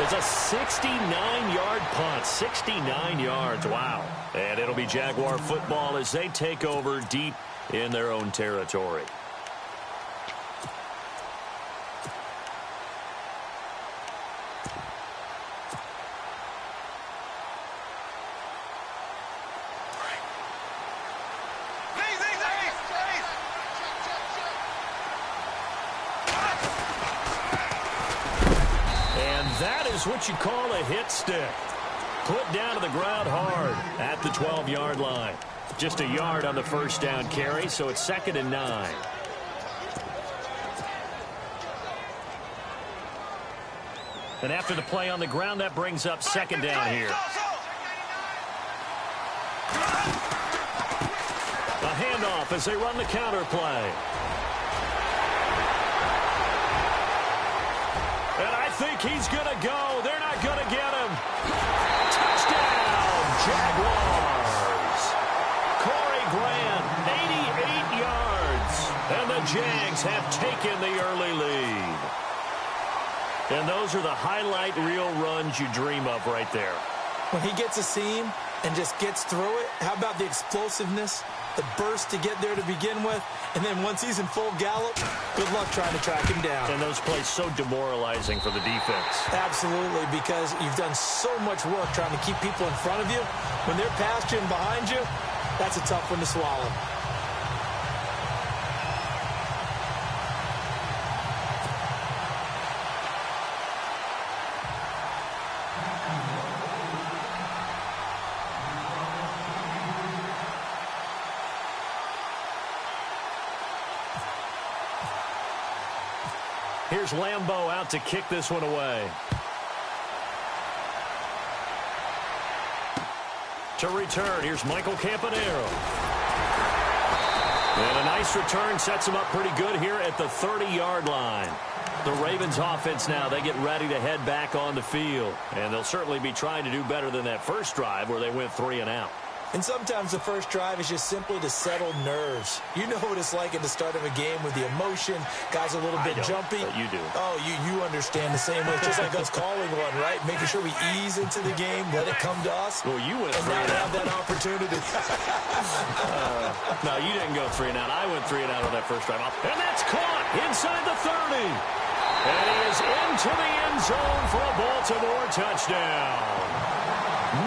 It's a 69-yard punt. 69 yards. Wow. And it'll be Jaguar football as they take over deep in their own territory. That is what you call a hit stick. Put down to the ground hard at the 12-yard line. Just a yard on the first down carry, so it's 2nd and 9. And after the play on the ground, that brings up 2nd down here. A handoff as they run the counter play. And I think he's going to go. They're not going to get him. Touchdown, Jaguars. Corey Grant, 88 yards. And the Jags have taken the early lead. And those are the highlight reel runs you dream of right there. When he gets a seam and just gets through it, how about the explosiveness, the burst to get there to begin with, and then once he's in full gallop, good luck trying to track him down. And those plays so demoralizing for the defense. Absolutely, because you've done so much work trying to keep people in front of you. When they're past you and behind you, that's a tough one to swallow. Here's Lambeau out to kick this one away. To return, here's Michael Campanaro. And a nice return sets him up pretty good here at the 30-yard line. The Ravens offense now, they get ready to head back on the field. And they'll certainly be trying to do better than that first drive where they went 3 and out. And sometimes the first drive is just simply to settle nerves. You know what it's like at the start of a game with the emotion. Guys a little bit jumpy. But you do. Oh, you understand the same way. It's just like us calling one, right? Making sure we ease into the game, let it come to us. Well, you went and 3 now and have out. that opportunity. No, you didn't go 3 and out. I went 3 and out on that first drive. And that's caught inside the 30. And he is into the end zone for a Baltimore touchdown.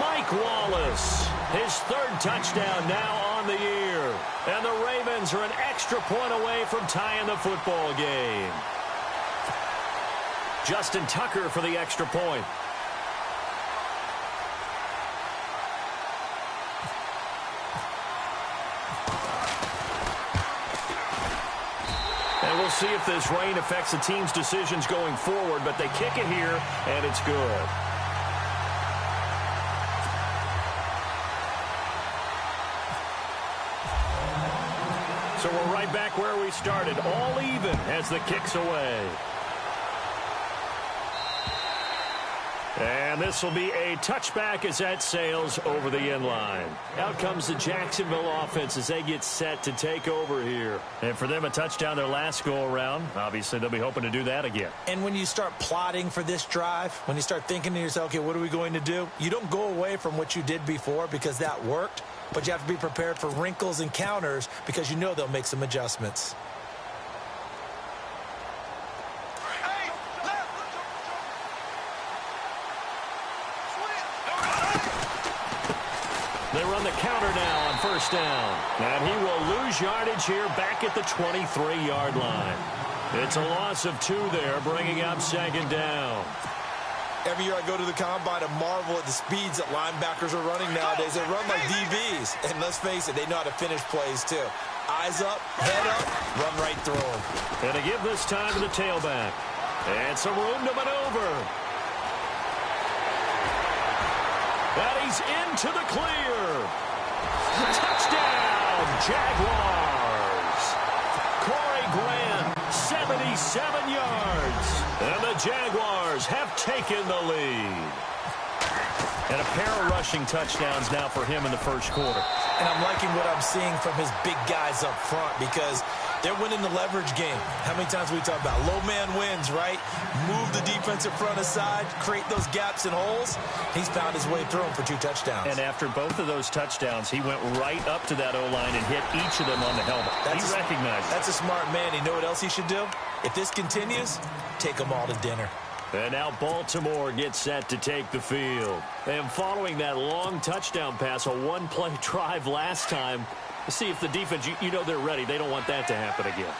Mike Wallace, his 3rd touchdown now on the year. And the Ravens are an extra point away from tying the football game. Justin Tucker for the extra point. And we'll see if this rain affects the team's decisions going forward, but they kick it here, and it's good. So we're right back where we started, all even as the kick's away. And this will be a touchback as that sails over the end line. Out comes the Jacksonville offense as they get set to take over here. And for them, a touchdown their last go-around. Obviously, they'll be hoping to do that again. And when you start plotting for this drive, when you start thinking to yourself, okay, what are we going to do? You don't go away from what you did before because that worked, but you have to be prepared for wrinkles and counters because you know they'll make some adjustments. They run the counter now on first down. And he will lose yardage here back at the 23-yard line. It's a loss of 2 there, bringing up 2nd down. Every year I go to the combine and marvel at the speeds that linebackers are running nowadays. They run like DBs. And let's face it, they know how to finish plays too. Eyes up, head up, run right through them. And to give this time to the tailback. And some room to maneuver. And he's into the clear. Touchdown, Jaguars. Corey Grant, 77 yards. And the Jaguars have taken the lead. And a pair of rushing touchdowns now for him in the first quarter. And I'm liking what I'm seeing from his big guys up front because They're winning the leverage game. How many times we talk about low man wins, right? Move the defensive front aside, create those gaps and holes. He's found his way through them for 2 touchdowns. And after both of those touchdowns, he went right up to that O-line and hit each of them on the helmet. He recognized it. That's a smart man. You know what else he should do? If this continues, take them all to dinner. And now Baltimore gets set to take the field. And following that long touchdown pass, a one-play drive last time, see if the defense, you know they're ready. They don't want that to happen again.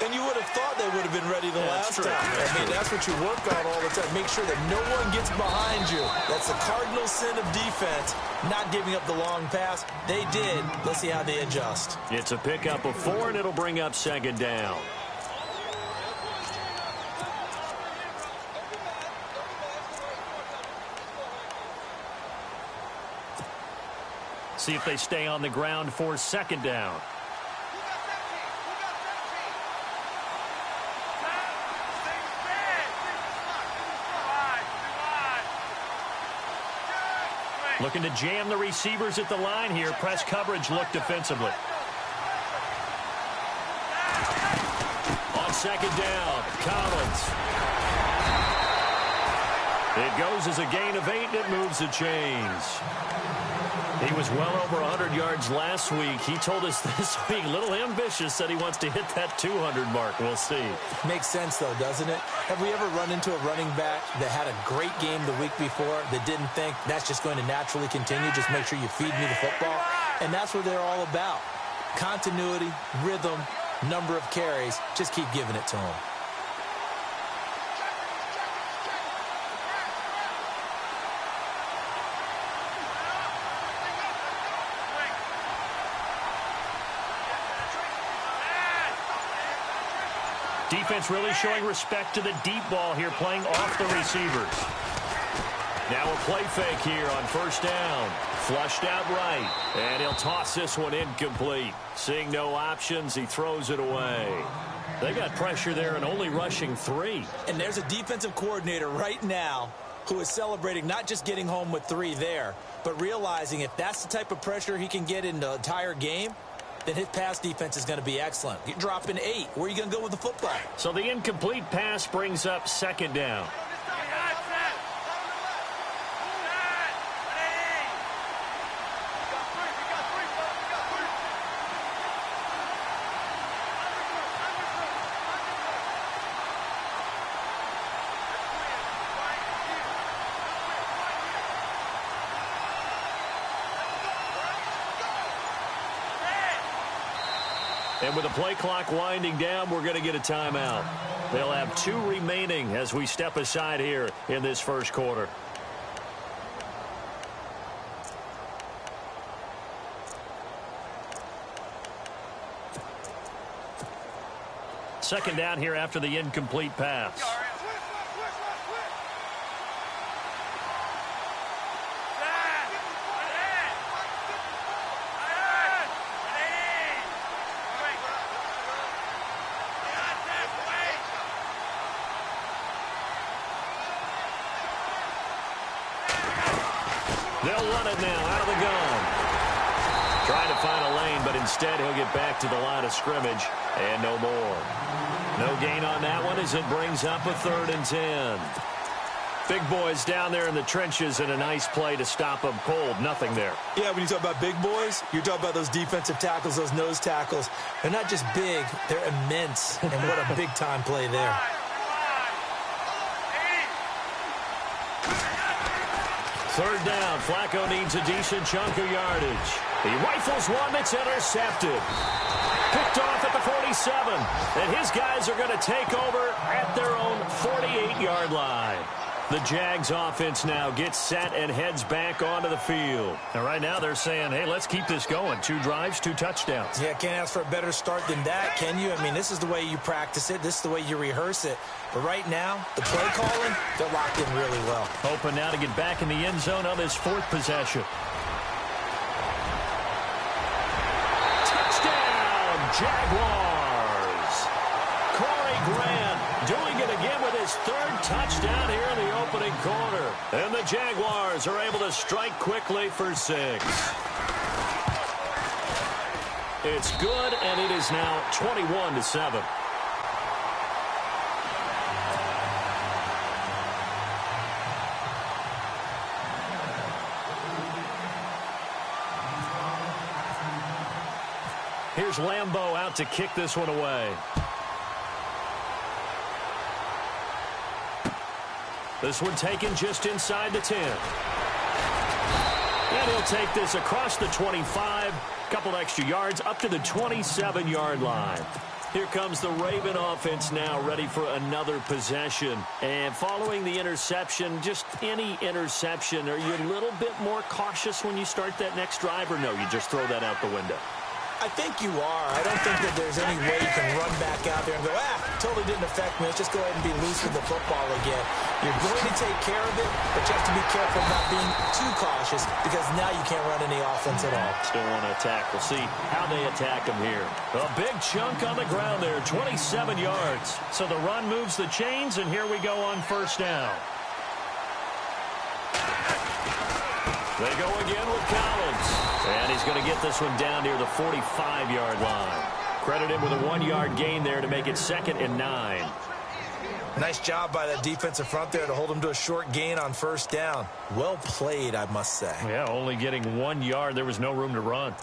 And you would have thought they would have been ready the last time. I mean, that's what you work on all the time. Make sure that no one gets behind you. That's the cardinal sin of defense, not giving up the long pass. They did. Let's see how they adjust. It's a pickup of 4, and it'll bring up 2nd down. See if they stay on the ground for 2nd down. Looking to jam the receivers at the line here. Press coverage look defensively. On 2nd down, Collins. It goes as a gain of 8, and it moves the chains. He was well over 100 yards last week. He told us this week, a little ambitious, said he wants to hit that 200 mark. We'll see. Makes sense, though, doesn't it? Have we ever run into a running back that had a great game the week before that didn't think that's just going to naturally continue? Just make sure you feed me the football. And that's what they're all about. Continuity, rhythm, number of carries. Just keep giving it to them. Defense really showing respect to the deep ball here, playing off the receivers. Now a play fake here on 1st down. Flushed out right, and he'll toss this one incomplete. Seeing no options, he throws it away. They got pressure there and only rushing 3. And there's a defensive coordinator right now who is celebrating not just getting home with 3 there, but realizing if that's the type of pressure he can get in the entire game, then his pass defense is going to be excellent. You're dropping 8. Where are you going to go with the football? So the incomplete pass brings up 2nd down. And with the play clock winding down, we're going to get a timeout. They'll have 2 remaining as we step aside here in this 1st quarter. Second down here after the incomplete pass. They'll run it now out of the gun. Trying to find a lane, but instead he'll get back to the line of scrimmage and no more. No gain on that one as it brings up a 3rd and 10. Big boys down there in the trenches and a nice play to stop them cold. Nothing there. Yeah, when you talk about big boys, you're talking about those defensive tackles, those nose tackles. They're not just big, they're immense. And what a big-time play there. Third down, Flacco needs a decent chunk of yardage. He rifles one that's intercepted. Picked off at the 47. And his guys are going to take over at their own 48-yard line. The Jags offense now gets set and heads back onto the field. And right now they're saying, hey, let's keep this going. 2 drives, 2 touchdowns. Yeah, can't ask for a better start than that, can you? I mean, this is the way you practice it. This is the way you rehearse it. But right now, the play calling, they're locked in really well. Hoping now to get back in the end zone on this 4th possession. Touchdown, Jaguars! Corey Grant doing it again with his 3rd touchdown here in the opening quarter. And the Jaguars are able to strike quickly for 6. It's good, and it is now 21-7. Here's Lambeau out to kick this one away. This one taken just inside the 10. And he'll take this across the 25, couple extra yards, up to the 27-yard line. Here comes the Raven offense now, ready for another possession. And following the interception, just any interception, are you a little bit more cautious when you start that next drive, or no, you just throw that out the window? I think you are. I don't think that there's any way you can run back out there and go, totally didn't affect me. Let's just go ahead and be loose with the football again. You're going to take care of it, but you have to be careful not being too cautious because now you can't run any offense at all. Still want to attack. We'll see how they attack him here. A big chunk on the ground there, 27 yards. So the run moves the chains, and here we go on first down. They go again with Collins. And he's going to get this one down near the 45-yard line. Credit him with a 1-yard gain there to make it 2nd and 9. Nice job by that defensive front there to hold him to a short gain on first down. Well played, I must say. Yeah, only getting 1 yard. There was no room to run.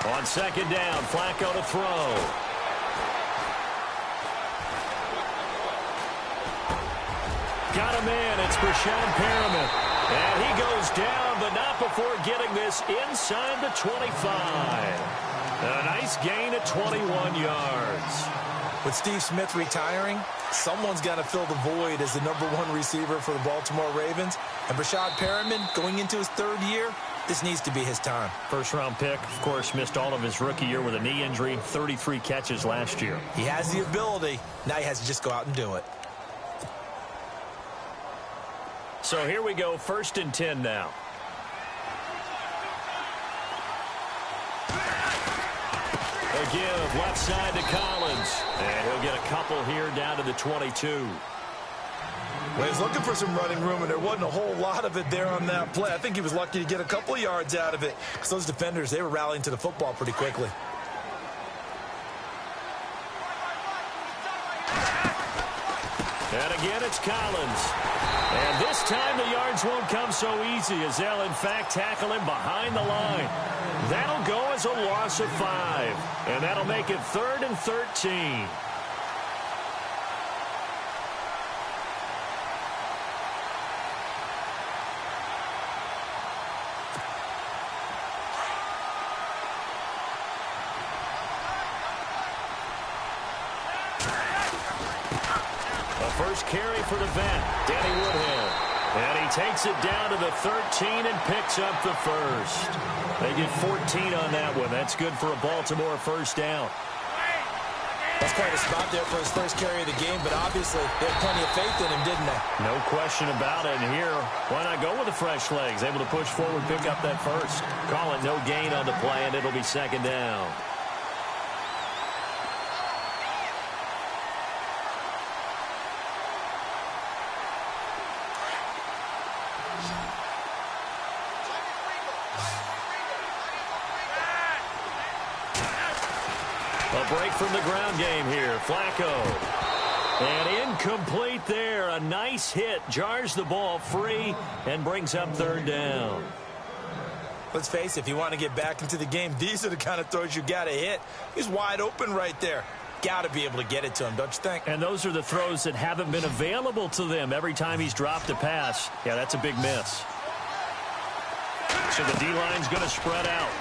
On 2nd down, Flacco to throw. Got him in. It's Brashad Perriman. And he goes down, but not before getting this inside the 25. A nice gain at 21 yards. With Steve Smith retiring, someone's got to fill the void as the #1 receiver for the Baltimore Ravens. And Brashad Perriman, going into his 3rd year, this needs to be his time. First-round pick, of course, missed all of his rookie year with a knee injury, 33 catches last year. He has the ability. Now he has to just go out and do it. So here we go, 1st and 10 now. A give left side to Collins. And he'll get a couple here down to the 22. Well, he's looking for some running room, and there wasn't a whole lot of it there on that play. I think he was lucky to get a couple of yards out of it because those defenders, they were rallying to the football pretty quickly. And again, it's Collins. And this time the yards won't come so easy as they'll, in fact, tackle him behind the line. That'll go as a loss of 5. And that'll make it 3rd and 13. First carry for the vet, Danny Woodhead. And he takes it down to the 13 and picks up the first. They get 14 on that one. That's good for a Baltimore first down. That's quite a spot there for his first carry of the game, but obviously they had plenty of faith in him, didn't they? No question about it. And here, why not go with the fresh legs? Able to push forward, pick up that first. Call it no gain on the play, and it'll be 2nd down. A break from the ground game here. Flacco. And incomplete there. A nice hit. Jars the ball free and brings up 3rd down. Let's face it, if you want to get back into the game, these are the kind of throws you got to hit. He's wide open right there. Got to be able to get it to him, don't you think? And those are the throws that haven't been available to them every time he's dropped a pass. Yeah, that's a big miss. So the D-line's going to spread out.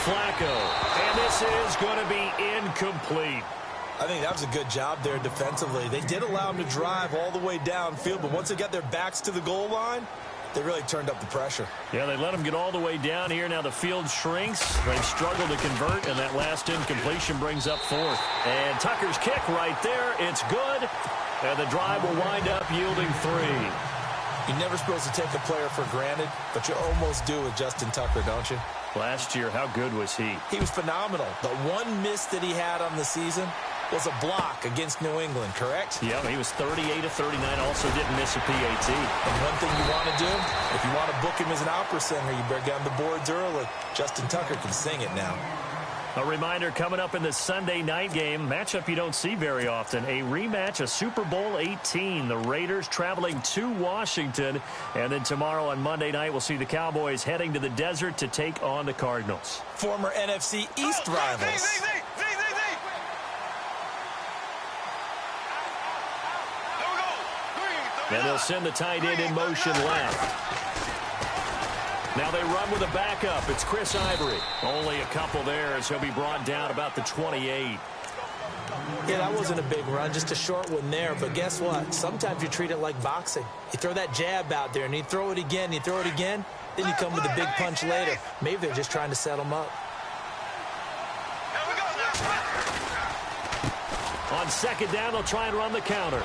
Flacco. And this is going to be incomplete. I think that was a good job there defensively. They did allow him to drive all the way downfield, but once they got their backs to the goal line, they really turned up the pressure. Yeah, they let him get all the way down here. Now the field shrinks. They've struggled to convert, and that last incompletion brings up 4th. And Tucker's kick right there. It's good. And the drive will wind up yielding 3. You're never supposed to take a player for granted, but you almost do with Justin Tucker, don't you? Last year, how good was he? He was phenomenal. The one miss that he had on the season was a block against New England, correct? Yeah, he was 38 of 39, also didn't miss a PAT. And one thing you want to do, if you want to book him as an opera singer, you better get on the boards early. Justin Tucker can sing it now. A reminder coming up in the Sunday night game, matchup you don't see very often, a rematch of Super Bowl 18. The Raiders traveling to Washington. And then tomorrow on Monday night, we'll see the Cowboys heading to the desert to take on the Cardinals. Former NFC East rivals. And they'll send the tight end in motion left. Now they run with a backup. It's Chris Ivory. Only a couple there as he'll be brought down about the 28. Yeah, that wasn't a big run, just a short one there. But guess what? Sometimes you treat it like boxing. You throw that jab out there, and you throw it again, you throw it again, then you come with a big punch later. Maybe they're just trying to set him up. On second down, they'll try and run the counter.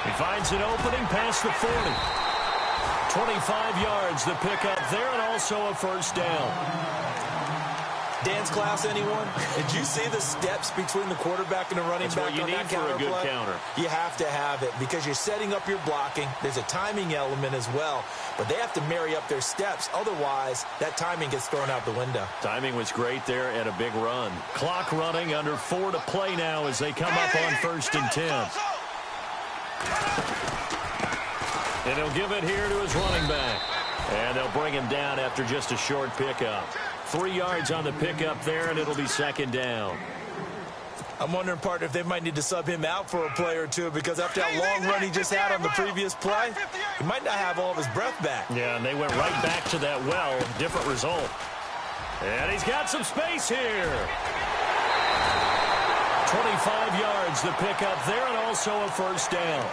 He finds an opening past the 40. 25 yards the pickup there, and also a first down. Dance class, anyone? Did you see the steps between the quarterback and the running back on that counter play? That's what you need for a good counter. You have to have it because you're setting up your blocking. There's a timing element as well, but they have to marry up their steps. Otherwise, that timing gets thrown out the window. Timing was great there and a big run. Clock running, under 4 to play now as they come up on 1st and 10. And he'll give it here to his running back. And they'll bring him down after just a short pickup. 3 yards on the pickup there, and it'll be second down. I'm wondering, partner, if they might need to sub him out for a play or two because after that long run he just had on the previous play, he might not have all of his breath back. Yeah, and they went right back to that well. Different result. And he's got some space here. 25 yards the pickup there, and also a first down.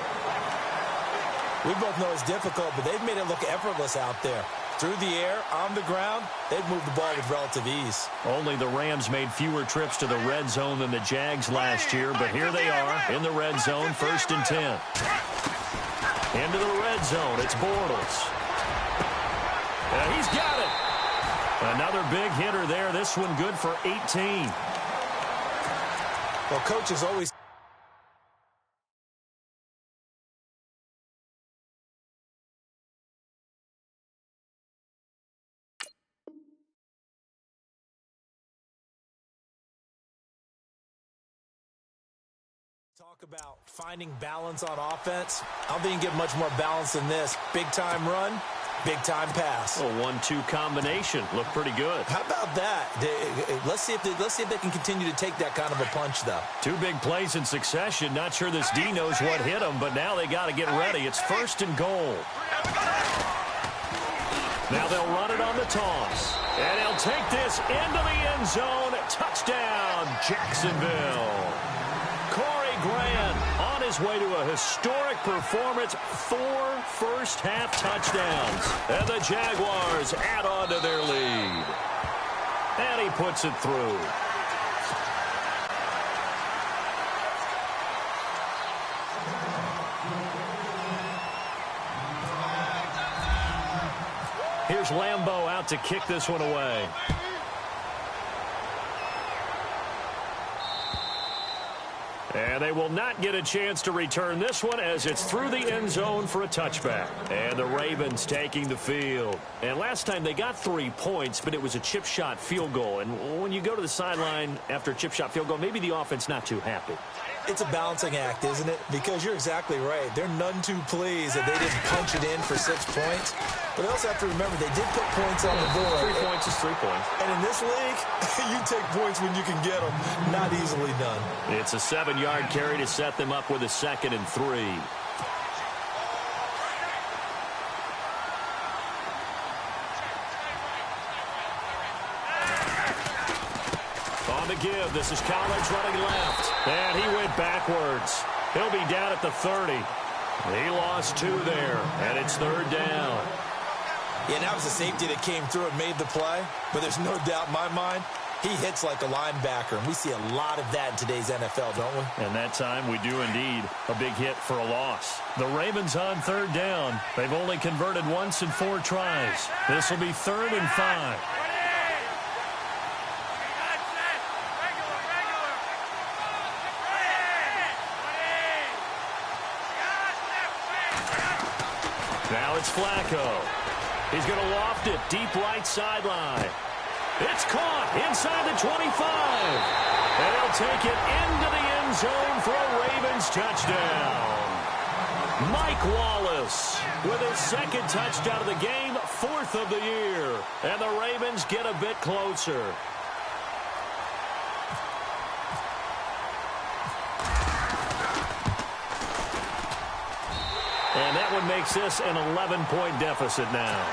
We both know it's difficult, but they've made it look effortless out there. Through the air, on the ground, they've moved the ball with relative ease. Only the Rams made fewer trips to the red zone than the Jags last year, but here they are in the red zone, 1st and 10. Into the red zone, it's Bortles. And he's got it. Another big hitter there, this one good for 18. Well, coaches always talk about finding balance on offense. I don't think you can get much more balance than this. Big-time run, big-time pass. A 1-2 combination. Looked pretty good. How about that? Let's see if they can continue to take that kind of a punch, though. 2 big plays in succession. Not sure this D knows what hit them, but now they got to get ready. It's 1st and goal. Now they'll run it on the toss. And he'll take this into the end zone. Touchdown, Jacksonville. Grant on his way to a historic performance, 4 first-half touchdowns. And the Jaguars add on to their lead. And he puts it through. Here's Lambeau out to kick this one away. And they will not get a chance to return this one as it's through the end zone for a touchback. And the Ravens taking the field. And last time they got 3 points, but it was a chip shot field goal. And when you go to the sideline after a chip shot field goal, maybe the offense not too happy. It's a balancing act, isn't it? Because you're exactly right. They're none too pleased that they didn't punch it in for 6 points. But they also have to remember they did put points on the board. 3 points is 3 points. And in this league, you take points when you can get them. Not easily done. It's a 7-yard carry to set them up with a 2nd and 3. On the give, this is Collins running left. And he went backwards. He'll be down at the 30. He lost 2 there, and it's 3rd down. Yeah, that was a safety that came through and made the play. But there's no doubt in my mind, he hits like a linebacker. And we see a lot of that in today's NFL, don't we? And that time we do indeed. A big hit for a loss. The Ravens on 3rd down. They've only converted once in 4 tries. This will be 3rd and 5. Now it's Flacco. He's going to loft it deep right sideline. It's caught inside the 25. And he'll take it into the end zone for a Ravens touchdown. Mike Wallace with his second touchdown of the game, 4th of the year. And the Ravens get a bit closer. And that one makes this an 11-point deficit now.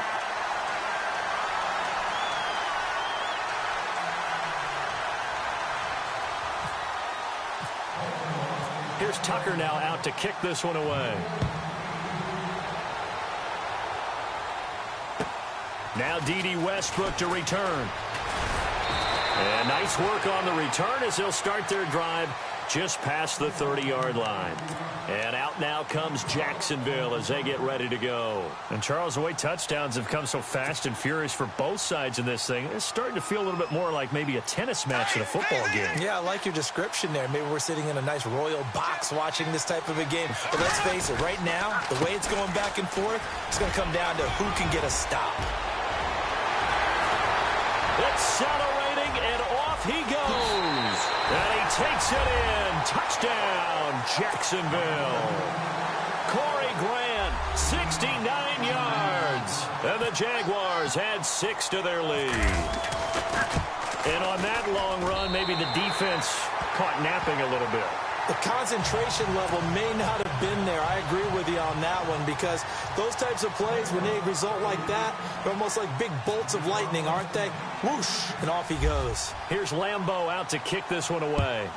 Here's Tucker now out to kick this one away. Now D.D. Westbrook to return. And nice work on the return as they'll start their drive just past the 30-yard line. And out now comes Jacksonville as they get ready to go. And, Charles, the way touchdowns have come so fast and furious for both sides in this thing, it's starting to feel a little bit more like maybe a tennis match than a football game. Yeah, I like your description there. Maybe we're sitting in a nice royal box watching this type of a game. But let's face it, right now, the way it's going back and forth, it's going to come down to who can get a stop. Accelerating, and off he goes. And he takes it in. Touchdown, Jacksonville. Corey Grant, 69 yards. And the Jaguars add 6 to their lead. And on that long run, maybe the defense caught napping a little bit. The concentration level may not have been there. I agree with you on that one because those types of plays, when they result like that, they're almost like big bolts of lightning, aren't they? Whoosh, and off he goes. Here's Lambeau out to kick this one away.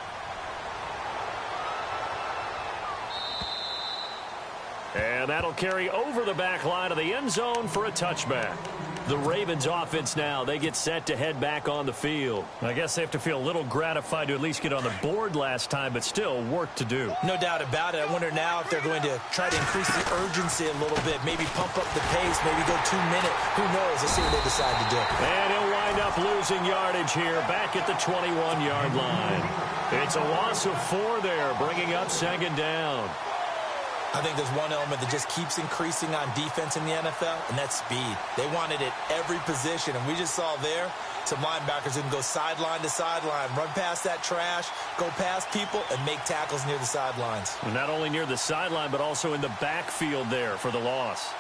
And that'll carry over the back line of the end zone for a touchback. The Ravens offense now, they get set to head back on the field. I guess they have to feel a little gratified to at least get on the board last time, but still work to do. No doubt about it. I wonder now if they're going to try to increase the urgency a little bit, maybe pump up the pace, maybe go 2-minute. Who knows? Let's see what they decide to do. And he'll wind up losing yardage here back at the 21-yard line. It's a loss of 4 there, bringing up 2nd down. I think there's one element that just keeps increasing on defense in the NFL, and that's speed. They want it at every position, and we just saw there some linebackers who can go sideline to sideline, run past that trash, go past people, and make tackles near the sidelines. And not only near the sideline, but also in the backfield there for the loss.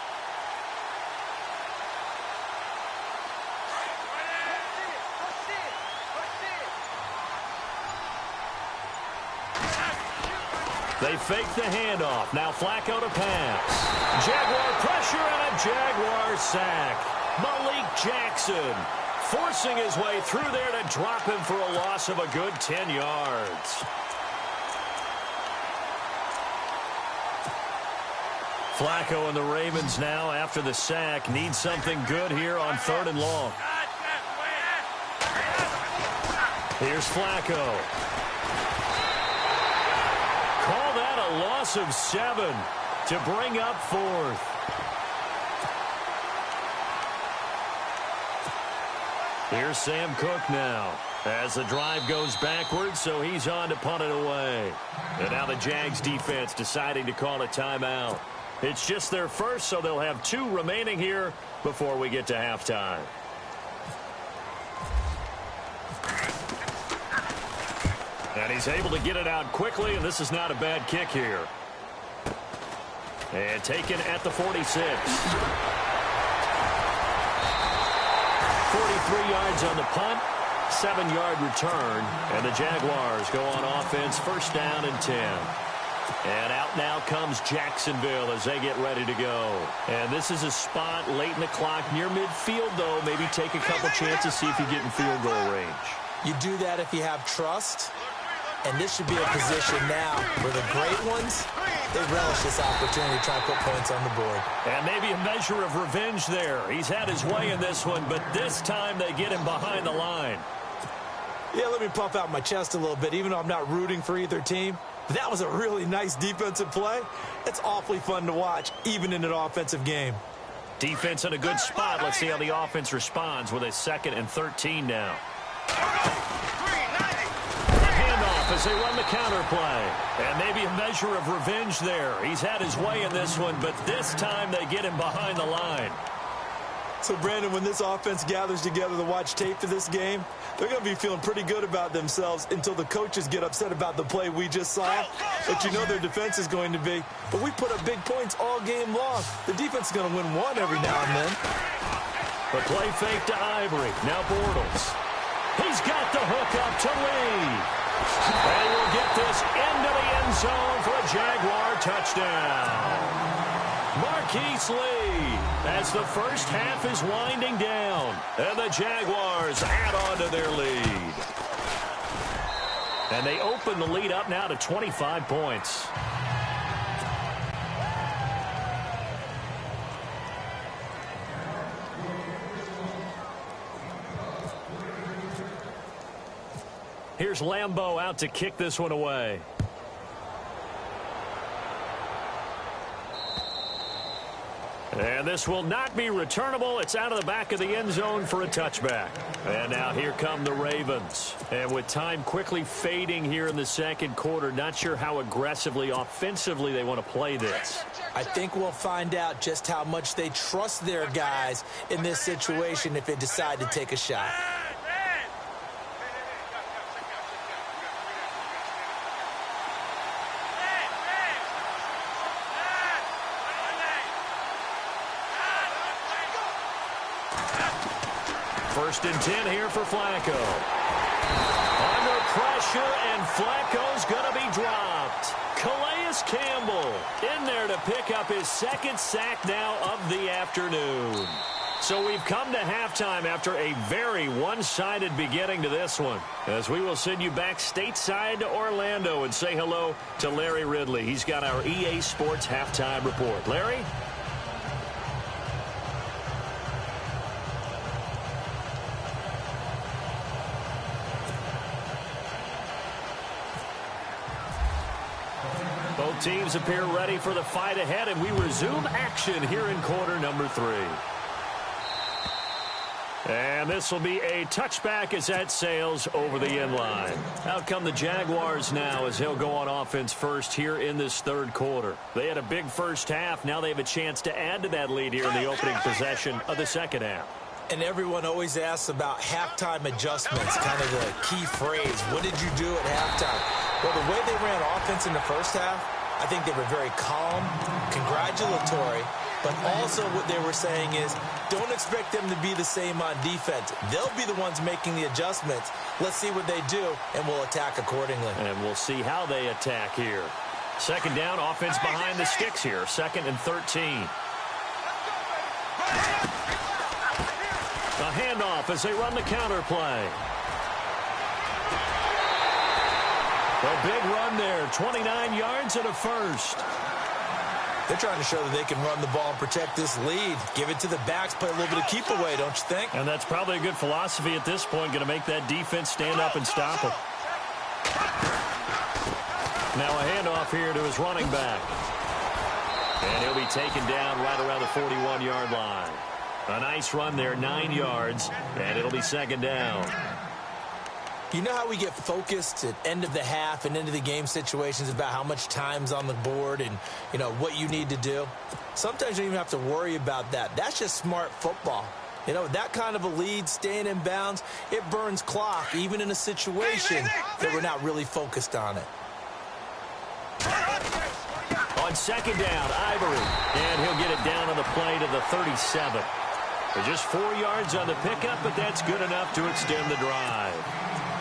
They fake the handoff. Now Flacco to pass. Jaguar pressure and a Jaguar sack. Malik Jackson forcing his way through there to drop him for a loss of a good 10 yards. Flacco and the Ravens now, after the sack, need something good here on 3rd and long. Here's Flacco. Call that a loss of 7 to bring up 4th. Here's Sam Cook now as the drive goes backwards, so he's on to punt it away. And now the Jags defense deciding to call a timeout. It's just their first, so they'll have 2 remaining here before we get to halftime. And he's able to get it out quickly, and this is not a bad kick here. And taken at the 46. 43 yards on the punt, 7-yard return, and the Jaguars go on offense, 1st down and 10. And out now comes Jacksonville as they get ready to go. And this is a spot late in the clock near midfield, though. Maybe take a couple chances, see if you get in field goal range. You do that if you have trust. And this should be a position now where the great ones, they relish this opportunity to try and put points on the board. And maybe a measure of revenge there. He's had his way in this one, but this time they get him behind the line. Yeah, let me puff out my chest a little bit, even though I'm not rooting for either team. But that was a really nice defensive play. It's awfully fun to watch, even in an offensive game. Defense in a good spot. Let's see how the offense responds with a 2nd and 13 now. Handoff as they run the counter play. And maybe a measure of revenge there. He's had his way in this one, but this time they get him behind the line. So, Brandon, when this offense gathers together to watch tape for this game, they're going to be feeling pretty good about themselves until the coaches get upset about the play we just saw. But you know their defense is going to be. But we put up big points all game long. The defense is going to win one every now and then. The play fake to Ivory. Now Bortles. He's got the hook up to Lee. And he will get this into the end zone for a Jaguar touchdown. Marquise Lee, as the first half is winding down, and the Jaguars add on to their lead. And they open the lead up now to 25 points. Here's Lambeau out to kick this one away. And this will not be returnable. It's out of the back of the end zone for a touchback. And now here come the Ravens. And with time quickly fading here in the second quarter, not sure how aggressively, offensively they want to play this. I think we'll find out just how much they trust their guys in this situation if they decide to take a shot. First and 10 here for Flacco. Under pressure, and Flacco's going to be dropped. Calais Campbell in there to pick up his second sack now of the afternoon. So we've come to halftime after a very one-sided beginning to this one, as we will send you back stateside to Orlando and say hello to Larry Ridley. He's got our EA Sports halftime report. Larry? Both teams appear ready for the fight ahead, and we resume action here in quarter number 3. And this will be a touchback as that sails over the end line. Out come the Jaguars now as he'll go on offense first here in this third quarter. They had a big first half. Now they have a chance to add to that lead here in the opening possession of the second half. And everyone always asks about halftime adjustments, kind of the key phrase. What did you do at halftime? Well, the way they ran offense in the first half, I think they were very calm, congratulatory, but also what they were saying is don't expect them to be the same on defense. They'll be the ones making the adjustments. Let's see what they do, and we'll attack accordingly. And we'll see how they attack here. Second down, offense behind the sticks here. 2nd and 13. A handoff as they run the counter play. A big run there, 29 yards and a first. They're trying to show that they can run the ball and protect this lead. Give it to the backs, play a little bit of keep away, don't you think? And that's probably a good philosophy at this point, going to make that defense stand up and stop them. Now a handoff here to his running back. And he'll be taken down right around the 41-yard line. A nice run there, 9 yards, and it'll be second down. You know how we get focused at end of the half and into the game situations about how much time's on the board and, you know, what you need to do? Sometimes you don't even have to worry about that. That's just smart football. You know, that kind of a lead, staying in bounds, it burns clock, even in a situation that we're not really focused on it. On second down, Ivory, and he'll get it down on the play to the 37. Just 4 yards on the pickup, but that's good enough to extend the drive.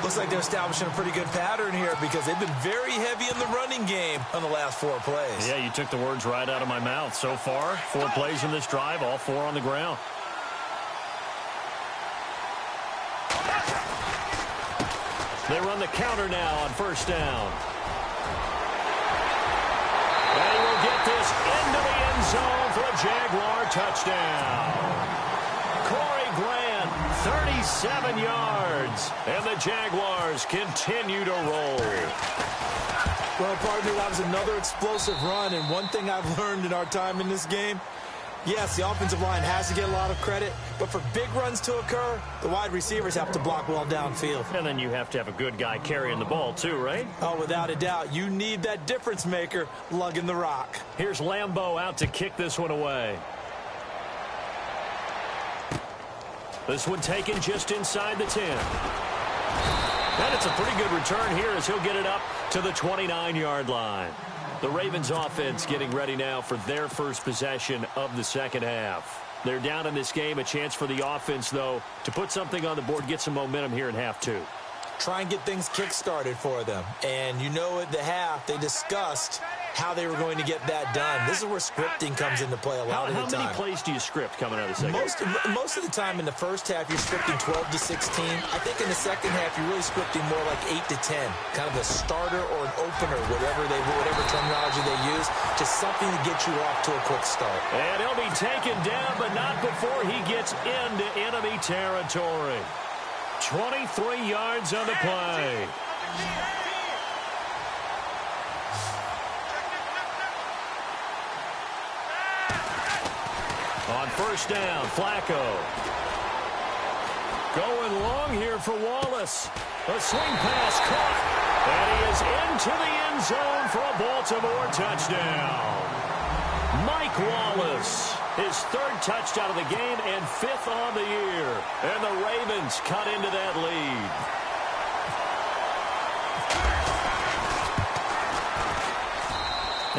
Looks like they're establishing a pretty good pattern here because they've been very heavy in the running game on the last 4 plays. Yeah, you took the words right out of my mouth. So far, 4 plays in this drive, all 4 on the ground. They run the counter now on first down. And he will get this into the end zone for a Jaguar touchdown. Corey Grant, 37 yards, and the Jaguars continue to roll. Well, pardon me, that was another explosive run, and one thing I've learned in our time in this game, Yes, the offensive line has to get a lot of credit, but for big runs to occur, the wide receivers have to block well downfield. And then you have to have a good guy carrying the ball too, right? Oh, without a doubt. You need that difference maker lugging the rock. Here's Lambeau out to kick this one away. This one taken just inside the 10. And it's a pretty good return here as he'll get it up to the 29-yard line. The Ravens offense getting ready now for their first possession of the second half. They're down in this game. A chance for the offense, though, to put something on the board, get some momentum here in half two. Try and get things kick-started for them. And you know at the half, they discussed how they were going to get that done. This is where scripting comes into play a lot of the time. How many plays do you script coming out of the second half? Most of the time in the first half, you're scripting 12 to 16. I think in the second half, you're really scripting more like 8 to 10. Kind of a starter or an opener, whatever terminology they use. Just something to get you off to a quick start. And he'll be taken down, but not before he gets into enemy territory. 23 yards on the play. On first down, Flacco. Going long here for Wallace. A swing pass caught. And he is into the end zone for a Baltimore touchdown. Mike Wallace, his third touchdown of the game and fifth on the year. And the Ravens cut into that lead.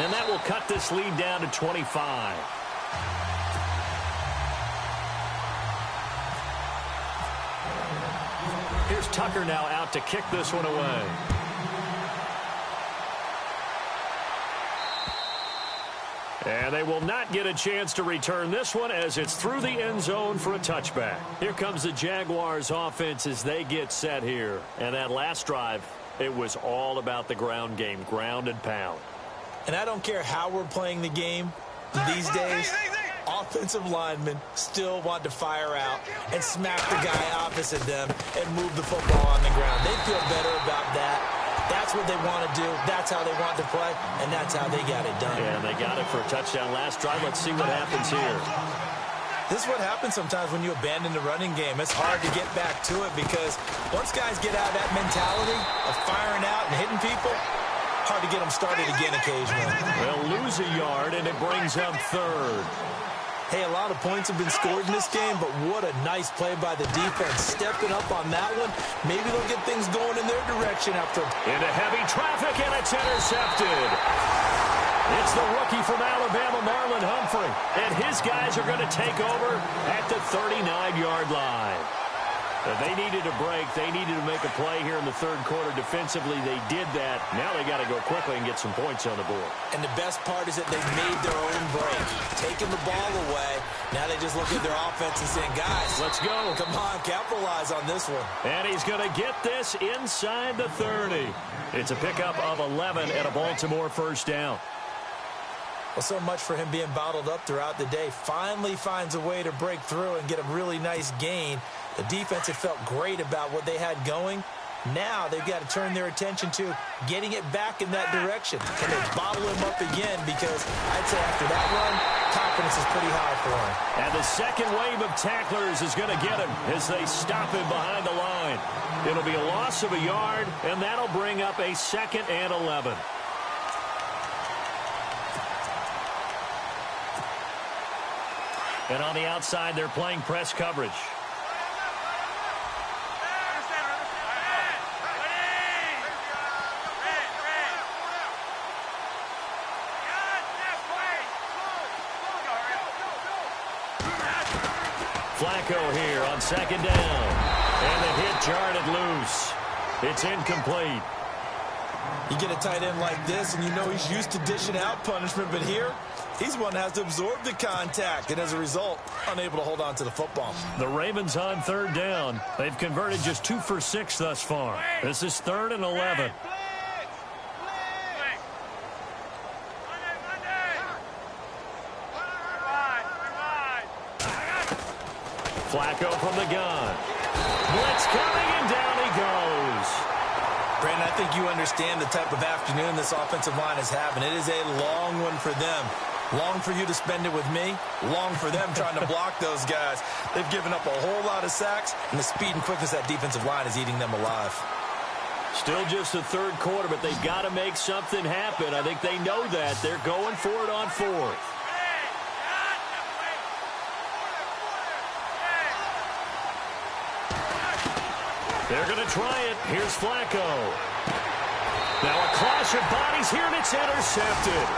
And that will cut this lead down to 25. Here's Tucker now out to kick this one away. And they will not get a chance to return this one as it's through the end zone for a touchback. Here comes the Jaguars offense as they get set here. And that last drive, it was all about the ground game, ground and pound. And I don't care how we're playing the game these days, offensive linemen still want to fire out and smack the guy opposite them and move the football on the ground. They feel better about that. That's what they want to do. That's how they want to play, and that's how they got it done. Yeah, and they got it for a touchdown last drive. Let's see what happens here. This is what happens sometimes when you abandon the running game. It's hard to get back to it because once guys get out of that mentality of firing out and hitting people, hard to get them started again occasionally. They'll lose a yard, and it brings up third. Hey, a lot of points have been scored in this game, but what a nice play by the defense. Stepping up on that one. Maybe they'll get things going in their direction after. Into heavy traffic, and it's intercepted. It's the rookie from Alabama, Marlon Humphrey. And his guys are going to take over at the 39-yard line. They needed a break. They needed to make a play here in the third quarter. Defensively, they did that. Now they got to go quickly and get some points on the board. And the best part is that they made their own break. Taking the ball away. Now they just look at their offense and saying, guys, let's go. Come on, capitalize on this one. And he's going to get this inside the 30. It's a pickup of 11 at a Baltimore first down. Well, so much for him being bottled up throughout the day. Finally finds a way to break through and get a really nice gain. The defense had felt great about what they had going. Now they've got to turn their attention to getting it back in that direction. Can they bottle him up again? Because I'd say after that run, confidence is pretty high for him. And the second wave of tacklers is going to get him as they stop him behind the line. It'll be a loss of a yard, and that'll bring up a 2nd and 11. And on the outside, they're playing press coverage. Flacco here on 2nd down. And the hit jarred it loose. It's incomplete. You get a tight end like this, and you know he's used to dishing out punishment, but here, he's one that has to absorb the contact, and as a result, unable to hold on to the football. The Ravens on 3rd down. They've converted just 2 for 6 thus far. This is 3rd and 11. Flacco from the gun. Blitz coming, and down he goes. Brandon, I think you understand the type of afternoon this offensive line is having. It is a long one for them. Long for you to spend it with me. Long for them trying to block those guys. They've given up a whole lot of sacks, and the speed and quickness of that defensive line is eating them alive. Still just the third quarter, but they've got to make something happen. I think they know that. They're going for it on fourth. They're going to try it. Here's Flacco. Now a clash of bodies here, and it's intercepted.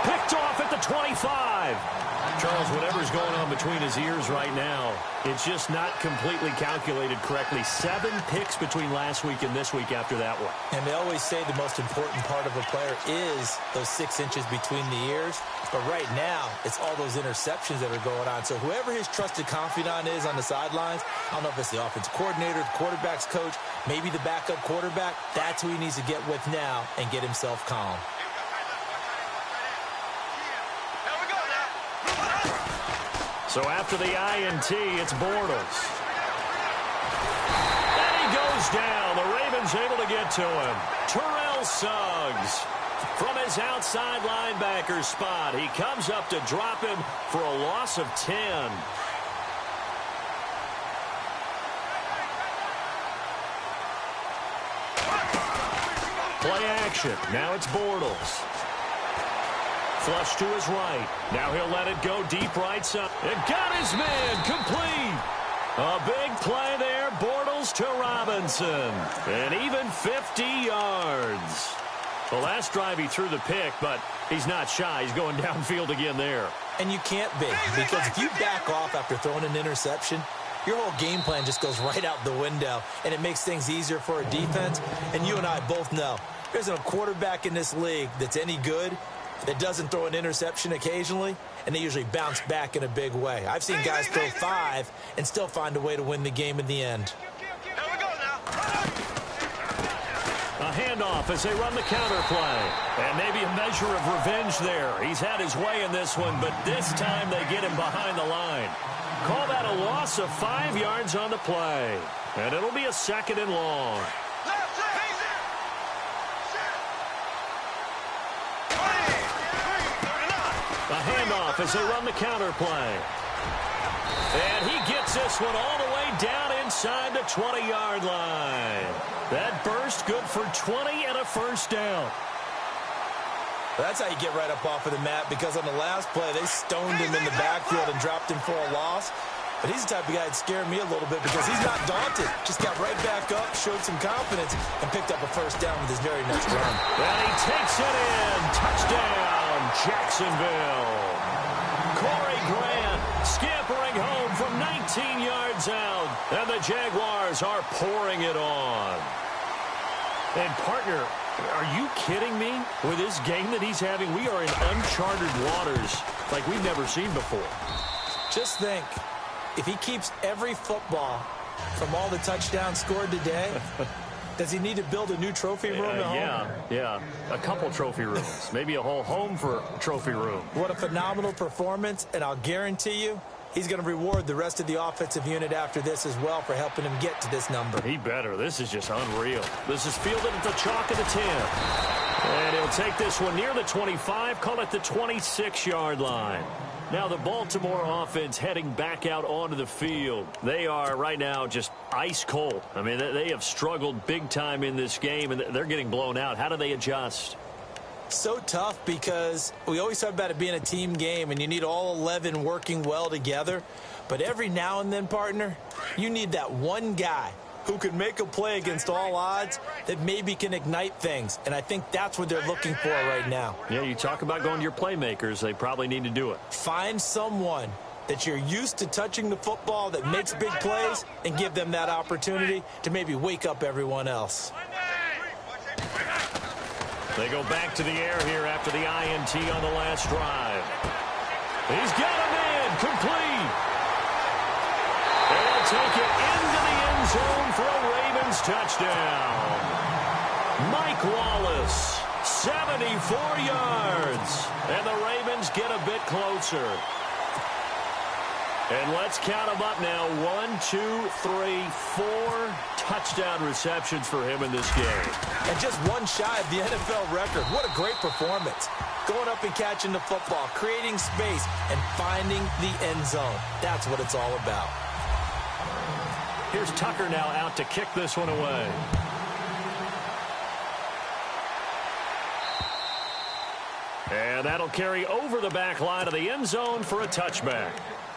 Picked off at the 25. Charles, whatever's going on between his ears right now, it's just not completely calculated correctly. 7 picks between last week and this week after that one. And they always say the most important part of a player is those 6 inches between the ears. But right now, it's all those interceptions that are going on. So whoever his trusted confidant is on the sidelines, I don't know if it's the offensive coordinator, the quarterback's coach, maybe the backup quarterback, that's who he needs to get with now and get himself calm. So after the INT, it's Bortles. And he goes down. The Ravens able to get to him. Terrell Suggs from his outside linebacker spot. He comes up to drop him for a loss of 10. Play action. Now it's Bortles. Flush to his right. Now he'll let it go deep right side. And got his man complete. A big play there. Bortles to Robinson. And even 50 yards. The last drive he threw the pick, but he's not shy. He's going downfield again there. And you can't be, because if you back off after throwing an interception, your whole game plan just goes right out the window, and it makes things easier for a defense. And you and I both know there isn't a quarterback in this league that's any good that doesn't throw an interception occasionally, and they usually bounce back in a big way. I've seen guys throw 5 and still find a way to win the game in the end. A handoff as they run the counter play. And maybe a measure of revenge there. He's had his way in this one, but this time they get him behind the line. Call that a loss of 5 yards on the play. And it'll be a 2nd and long. A handoff as they run the counter play. And he gets this one all the way down inside the 20-yard line. That burst good for 20 and a first down. That's how you get right up off of the mat, because on the last play, they stoned him in the backfield and dropped him for a loss. But he's the type of guy that scared me a little bit because he's not daunted. Just got right back up, showed some confidence, and picked up a first down with his very next run. And he takes it in. Touchdown, Jacksonville. Corey Grant scampering home from 19 yards out. And the Jaguars are pouring it on. And, partner, are you kidding me? With this game that he's having, we are in uncharted waters like we've never seen before. Just think, if he keeps every football from all the touchdowns scored today, does he need to build a new trophy room at home? Yeah. A couple trophy rooms. Maybe a whole home for trophy room. What a phenomenal performance, and I'll guarantee you he's going to reward the rest of the offensive unit after this as well for helping him get to this number. He better. This is just unreal. This is fielded at the chalk of the 10. And he'll take this one near the 25, call it the 26-yard line. Now the Baltimore offense heading back out onto the field. They are right now just ice cold. I mean, they have struggled big time in this game, and they're getting blown out. How do they adjust? So tough, because we always talk about it being a team game and you need all 11 working well together. But every now and then, partner, you need that one guy who can make a play against all odds that maybe can ignite things. And I think that's what they're looking for right now. Yeah, you talk about going to your playmakers. They probably need to do it. Find someone that you're used to touching the football that makes big plays and give them that opportunity to maybe wake up everyone else. They go back to the air here after the INT on the last drive. He's got a man complete. They'll take it into the end zone for a Ravens touchdown. Mike Wallace, 74 yards. And the Ravens get a bit closer. And let's count them up now. 1, 2, 3, 4 touchdown receptions for him in this game. And just one shy of the NFL record. What a great performance. Going up and catching the football, creating space, and finding the end zone. That's what it's all about. Here's Tucker now out to kick this one away. And that'll carry over the back line of the end zone for a touchback.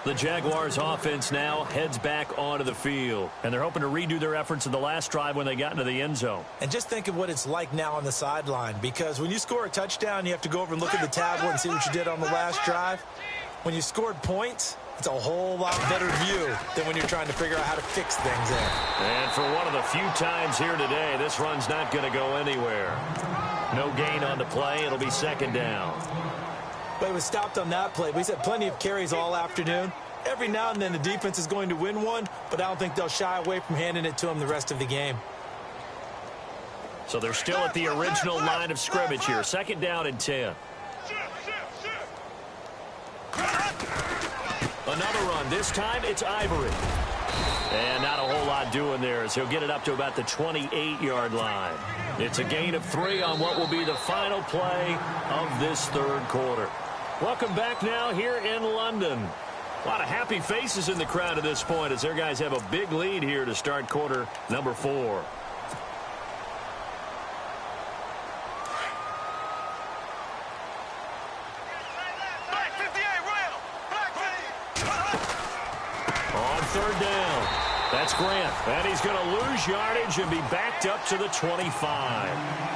The Jaguars offense now heads back onto the field. And they're hoping to redo their efforts in the last drive when they got into the end zone. And just think of what it's like now on the sideline. Because when you score a touchdown, you have to go over and look at the tablet and see what you did on the last drive. When you scored points, it's a whole lot better view than when you're trying to figure out how to fix things in. And for one of the few times here today, this run's not going to go anywhere. No gain on the play. It'll be second down. But it was stopped on that play. We've had plenty of carries all afternoon. Every now and then the defense is going to win one, but I don't think they'll shy away from handing it to them the rest of the game. So they're still at the original line of scrimmage here. Second down and 10. Another run. This time it's Ivory. And not a whole lot doing there as he'll get it up to about the 28-yard line. It's a gain of 3 on what will be the final play of this third quarter. Welcome back now here in London. A lot of happy faces in the crowd at this point as their guys have a big lead here to start quarter number 4. On third down, that's Grant. And he's going to lose yardage and be backed up to the 25.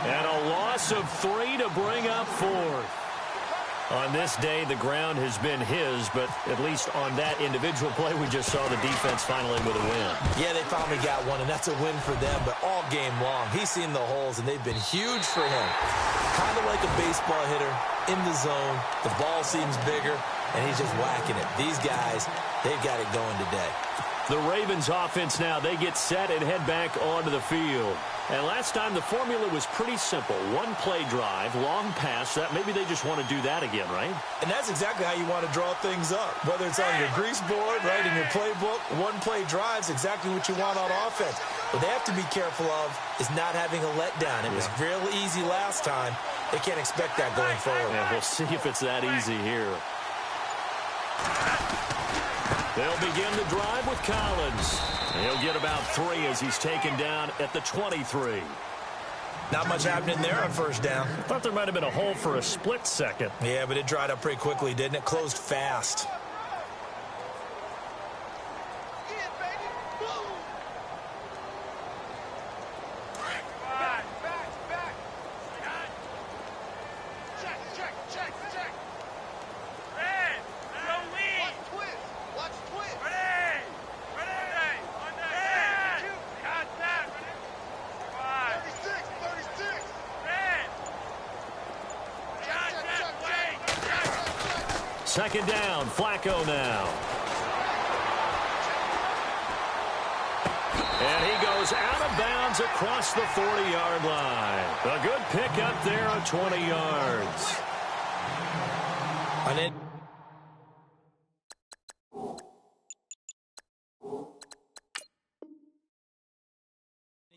And a loss of 3 to bring up 4th. On this day, the ground has been his, but at least on that individual play, we just saw the defense finally with a win. Yeah, they finally got one, and that's a win for them, but all game long, he's seen the holes, and they've been huge for him. Kind of like a baseball hitter in the zone. The ball seems bigger, and he's just whacking it. These guys, they've got it going today. The Ravens offense now, they get set and head back onto the field. And last time the formula was pretty simple. One play drive, long pass. That maybe they just want to do that again, right? And that's exactly how you want to draw things up. Whether it's on your grease board, right, in your playbook, one play drive's exactly what you want on offense. What they have to be careful of is not having a letdown. It was real easy last time. They can't expect that going forward. Yeah, we'll see if it's that easy here. They'll begin the drive with Collins. He'll get about 3 as he's taken down at the 23. Not much happening there on first down. Thought there might have been a hole for a split second. Yeah, but it dried up pretty quickly, didn't it? Closed fast. Second down, Flacco now. And he goes out of bounds across the 40-yard line. A good pickup there of 20 yards. On it.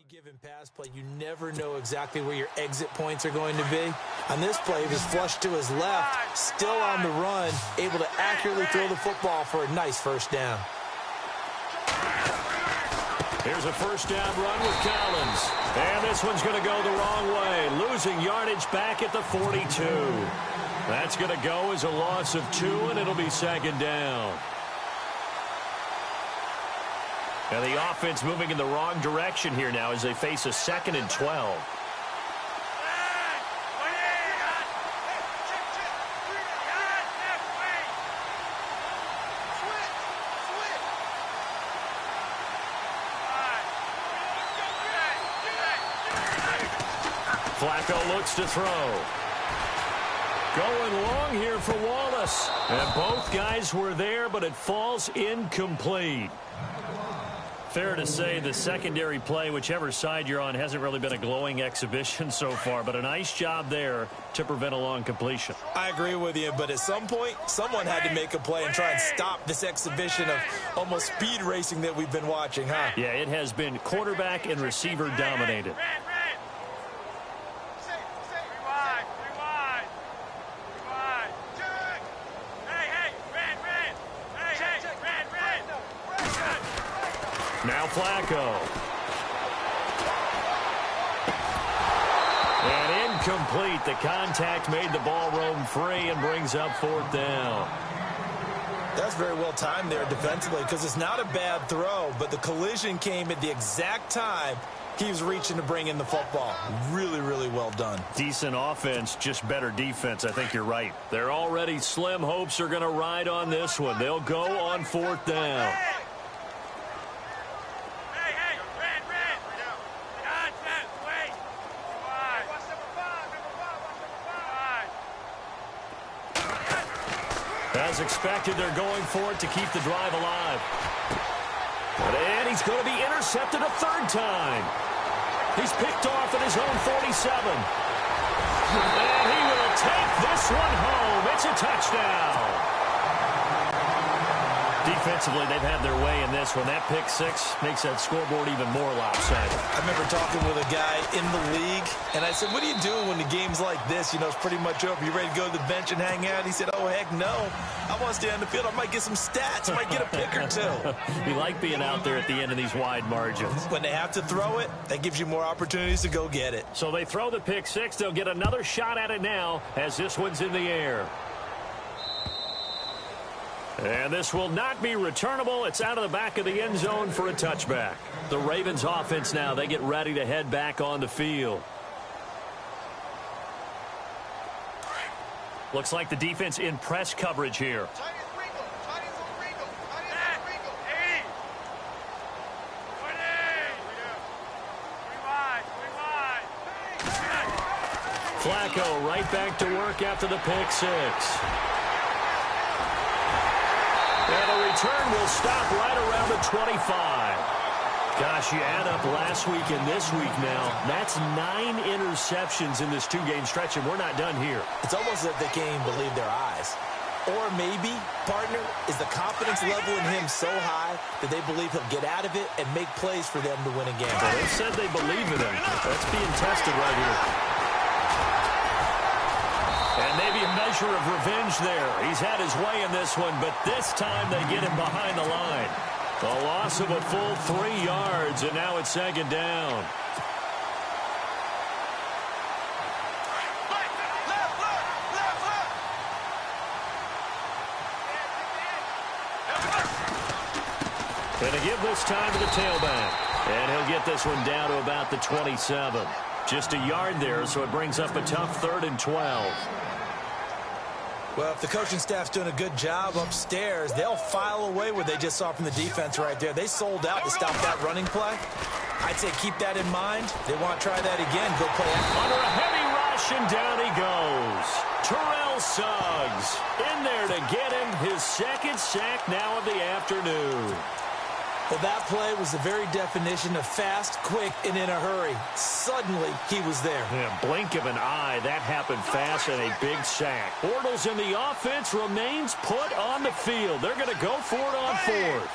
Given pass play, you never know exactly where your exit points are going to be. On this play, he was flushed to his left, still on the run, able to accurately throw the football for a nice first down. Here's a first down run with Collins. And this one's going to go the wrong way, losing yardage back at the 42. That's going to go as a loss of 2, and it'll be second down. And the offense moving in the wrong direction here now as they face a 2nd and 12. Flacco looks to throw. Going long here for Wallace. And both guys were there, but it falls incomplete. Fair to say the secondary play, whichever side you're on, hasn't really been a glowing exhibition so far, but a nice job there to prevent a long completion. I agree with you, but at some point, someone had to make a play and try and stop this exhibition of almost speed racing that we've been watching, huh? Yeah, it has been quarterback and receiver dominated. Now Flacco. And incomplete. The contact made the ball roam free and brings up 4th down. That's very well timed there defensively because it's not a bad throw, but the collision came at the exact time he was reaching to bring in the football. Really, really well done. Decent offense, just better defense. I think you're right. They're already slim hopes are going to ride on this one. They'll go on 4th down. As expected, they're going for it to keep the drive alive. And he's going to be intercepted a 3rd time. He's picked off at his own 47. And he will take this one home. It's a touchdown. Defensively, they've had their way in this one. That pick 6 makes that scoreboard even more lopsided. I remember talking with a guy in the league, and I said, what do you do when the game's like this? You know, it's pretty much over. You ready to go to the bench and hang out? He said, oh, heck no. I want to stay on the field. I might get some stats. I might get a pick or 2. You like being out there at the end of these wide margins. When they have to throw it, that gives you more opportunities to go get it. So they throw the pick 6. They'll get another shot at it now as this one's in the air. And this will not be returnable. It's out of the back of the end zone for a touchback. The Ravens offense now, they get ready to head back on the field. Looks like the defense in press coverage here. Flacco right back to work after the pick 6. And the return will stop right around the 25. Gosh, you add up last week and this week now. That's 9 interceptions in this 2-game stretch, and we're not done here. It's almost as if they can't even believe their eyes. Or maybe, partner, is the confidence level in him so high that they believe he'll get out of it and make plays for them to win a game. Well, they said they believe in him. That's being tested right here. And maybe a measure of revenge there. He's had his way in this one, but this time they get him behind the line. A loss of a full 3 yards, and now it's 2nd down. And to give this time to the tailback. And he'll get this one down to about the 27. Just a yard there, so it brings up a tough 3rd and 12. Well, if the coaching staff's doing a good job upstairs, they'll file away what they just saw from the defense right there. They sold out to stop that running play. I'd say keep that in mind. They want to try that again. Go play out. Under a heavy rush, and down he goes. Terrell Suggs in there to get him his 2nd sack now of the afternoon. Well, that play was the very definition of fast, quick, and in a hurry. Suddenly, he was there. Yeah, blink of an eye. That happened fast and a big sack. Bortles in the offense remains put on the field. They're going to go for it on 4th.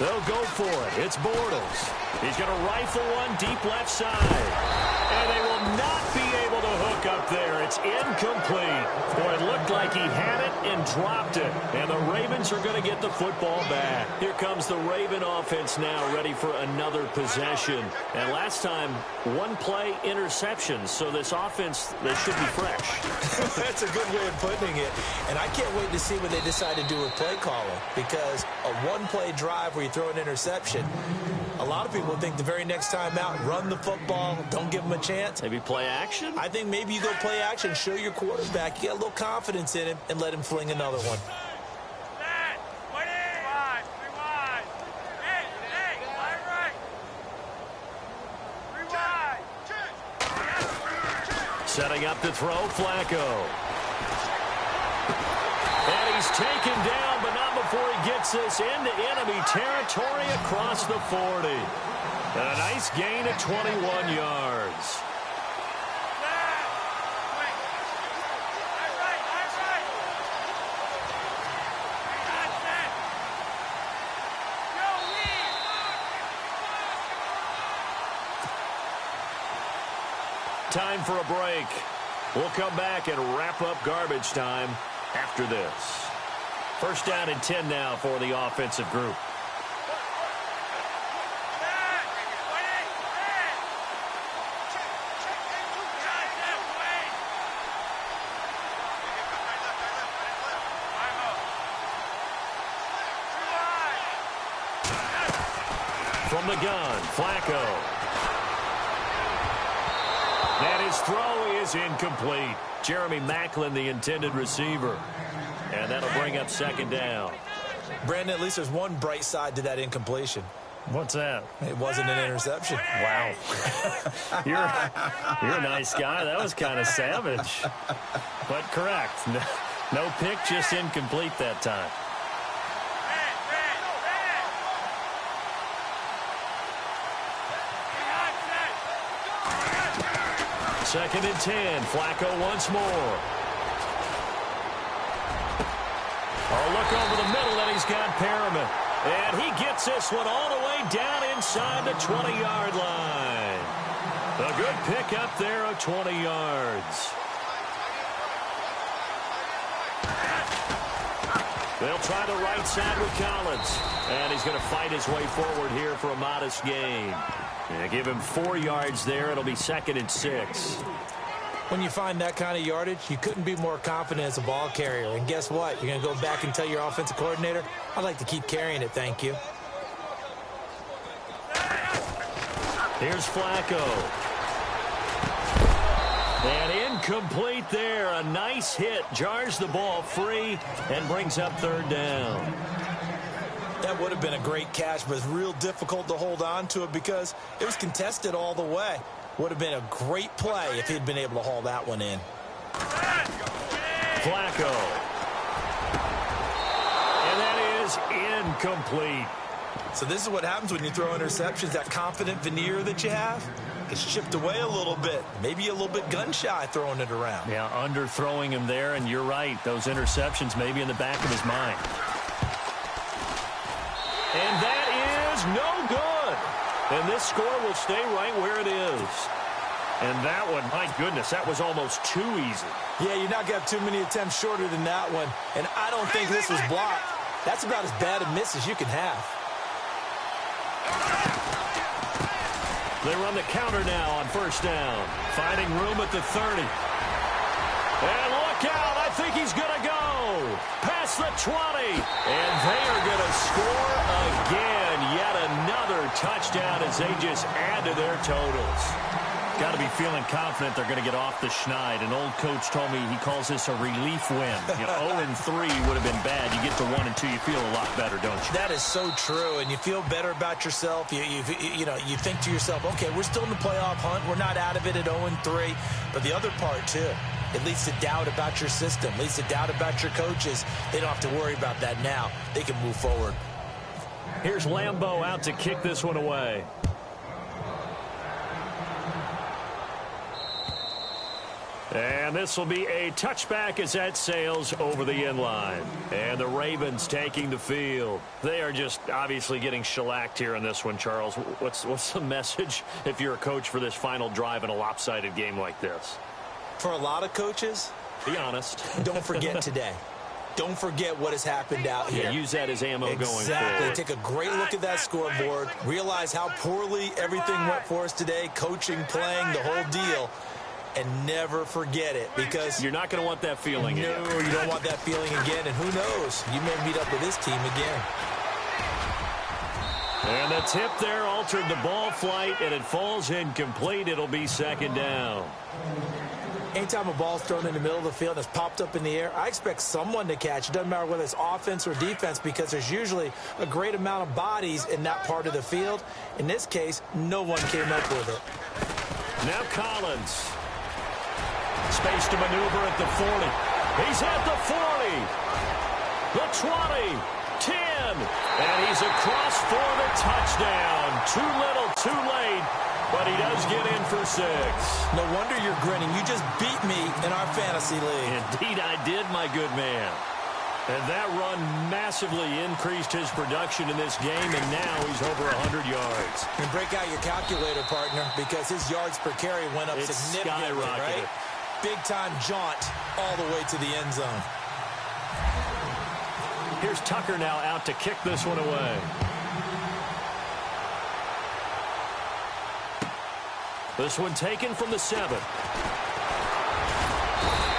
They'll go for it. It's Bortles. He's going to rifle one deep left side. And they will not be able to hook up there. It's incomplete. Boy, it looked like he had it and dropped it. And the Ravens are going to get the football back. Here comes the Raven offense now, ready for another possession. And last time, 1 play interception. So this offense, they should be fresh. That's a good way of putting it. And I can't wait to see what they decide to do with play calling. Because a 1-play drive where you throw an interception, a lot of people think the very next time out, run the football, don't give them a chance. Maybe play action? I think maybe you go play action, show your quarterback, you get a little confidence in him, and let him fling another one. Setting up to throw, Flacco. And he he's taken down, but not before he gets this into enemy territory across the 40. And a nice gain of 21 yards. Time for a break. We'll come back and wrap up garbage time after this. First down and 10 now for the offensive group. From the gun, Flacco. And his throw is incomplete. Jeremy Maclin, the intended receiver. And that'll bring up second down. Brandon, at least there's one bright side to that incompletion. What's that? It wasn't an interception. Wow. You're a nice guy. That was kind of savage. But correct. No pick, just incomplete that time. Second and 10. Flacco once more. Oh, look over the middle, and he's got Perriman. And he gets this one all the way down inside the 20-yard line. A good pick up there of 20 yards. They'll try the right side with Collins. And he's going to fight his way forward here for a modest gain. Yeah, give him 4 yards there. It'll be second and 6. When you find that kind of yardage, you couldn't be more confident as a ball carrier. And guess what? You're going to go back and tell your offensive coordinator, I'd like to keep carrying it, thank you. Here's Flacco. And incomplete there. A nice hit. Jars the ball free and brings up third down. That would have been a great catch, but it's real difficult to hold on to it because it was contested all the way. Would have been a great play if he'd been able to haul that one in. Flacco. And that is incomplete. So this is what happens when you throw interceptions. That confident veneer that you have gets chipped away a little bit. Maybe a little bit gun-shy throwing it around. Yeah, underthrowing him there, and you're right. Those interceptions may be in the back of his mind. And that is no good. And this score will stay right where it is. And that one, my goodness, that was almost too easy. Yeah, you're not going to have too many attempts shorter than that one. And I don't think this was blocked. That's about as bad a miss as you can have. They run the counter now on first down. Finding room at the 30. And look out. I think he's going to go. Past the 20. And they are going to score again. Yet another touchdown as they just add to their totals. Got to be feeling confident they're going to get off the schneid. An old coach told me he calls this a relief win. 0-3 would have been bad. You get to 1 and 2, you feel a lot better, don't you? That is so true, and you feel better about yourself. You think to yourself, okay, we're still in the playoff hunt. We're not out of it at 0-3. But the other part, too, it leads to doubt about your system, leads to doubt about your coaches. They don't have to worry about that now. They can move forward. Here's Lambeau out to kick this one away. And this will be a touchback as that sails over the end line. And the Ravens taking the field. They are just obviously getting shellacked here in this one, Charles. What's the message if you're a coach for this final drive in a lopsided game like this? For a lot of coaches, be honest. Don't forget today. Don't forget what has happened out here. Yeah, use that as ammo going forward. Exactly. Take a great look at that scoreboard. Realize how poorly everything went for us today. Coaching, playing, the whole deal. And never forget it, because you're not going to want that feeling again. No, you don't want that feeling again. And who knows? You may meet up with this team again. And the tip there altered the ball flight, and it falls incomplete. It'll be second down. Anytime a ball's thrown in the middle of the field and it's popped up in the air, I expect someone to catch. It doesn't matter whether it's offense or defense, because there's usually a great amount of bodies in that part of the field. In this case, no one came up with it. Now Collins. Space to maneuver at the 40. He's at the 40. The 20, 10, and he's across for the touchdown. Too little, too late, but he does get in for 6. No wonder you're grinning. You just beat me in our fantasy league. Indeed I did, my good man. And that run massively increased his production in this game, and now he's over 100 yards. And break out your calculator, partner, because his yards per carry went up It's significantly, skyrocketed. right? Big-time jaunt all the way to the end zone. Here's Tucker now out to kick this one away. This one taken from the 7.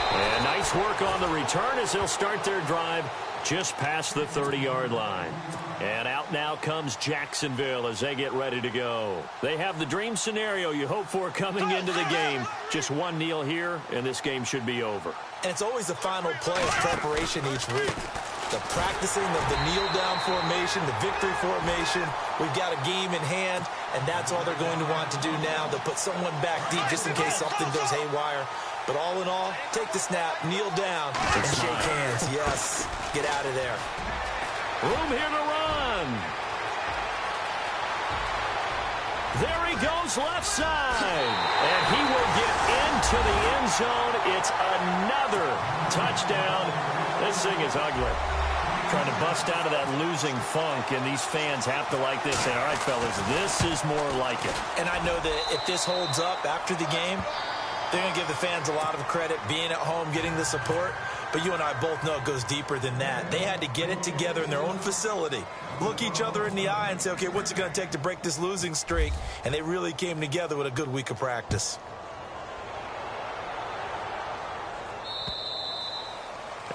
And nice work on the return as they'll start their drive just past the 30-yard line. And out now comes Jacksonville as they get ready to go. They have the dream scenario you hope for coming into the game. Just one kneel here, and this game should be over. And it's always the final play of preparation each week. The practicing of the kneel-down formation, the victory formation. We've got a game in hand, and that's all they're going to want to do now. They'll put someone back deep just in case something goes haywire. But all in all, take the snap, kneel down, and shake hands. Yes, get out of there. Room here to run. There he goes left side. And he will get into the end zone. It's another touchdown. This thing is ugly. Trying to bust out of that losing funk, and these fans have to like this. Say, all right, fellas, this is more like it. And I know that if this holds up after the game, they're going to give the fans a lot of credit, being at home, getting the support. But you and I both know it goes deeper than that. They had to get it together in their own facility, look each other in the eye and say, okay, what's it going to take to break this losing streak? And they really came together with a good week of practice.